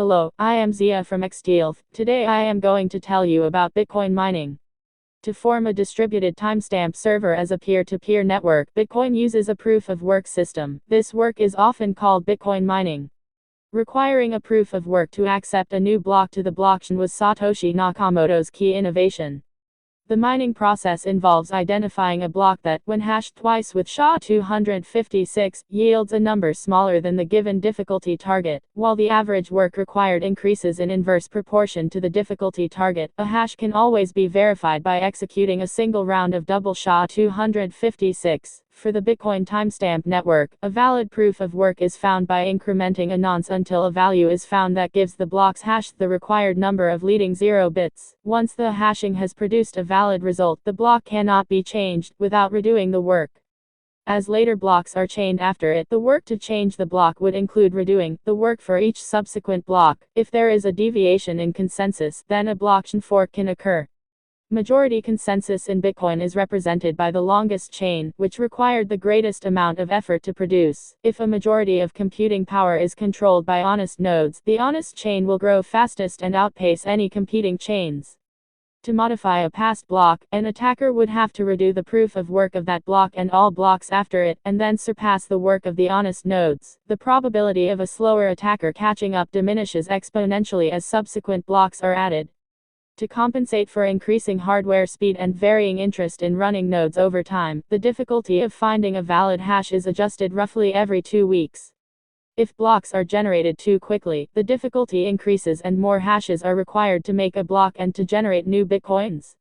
Hello, I am Zia from XTEALTH. Today I am going to tell you about Bitcoin mining. To form a distributed timestamp server as a peer-to-peer network, Bitcoin uses a proof-of-work system. This work is often called Bitcoin mining. Requiring a proof of work to accept a new block to the blockchain was Satoshi Nakamoto's key innovation. The mining process involves identifying a block that, when hashed twice with SHA-256, yields a number smaller than the given difficulty target. While the average work required increases in inverse proportion to the difficulty target, a hash can always be verified by executing a single round of double SHA-256. For the Bitcoin timestamp network, a valid proof of work is found by incrementing a nonce until a value is found that gives the blocks hashed the required number of leading 0 bits. Once the hashing has produced a valid result, the block cannot be changed without redoing the work. As later blocks are chained after it, the work to change the block would include redoing the work for each subsequent block. If there is a deviation in consensus, then a blockchain fork can occur. Majority consensus in Bitcoin is represented by the longest chain, which required the greatest amount of effort to produce. If a majority of computing power is controlled by honest nodes, the honest chain will grow fastest and outpace any competing chains. To modify a passed block, an attacker would have to redo the proof of work of that block and all blocks after it, and then surpass the work of the honest nodes. The probability of a slower attacker catching up diminishes exponentially as subsequent blocks are added. To compensate for increasing hardware speed and varying interest in running nodes over time, the difficulty of finding a valid hash is adjusted roughly every 2 weeks. If blocks are generated too quickly, the difficulty increases and more hashes are required to make a block and to generate new bitcoins.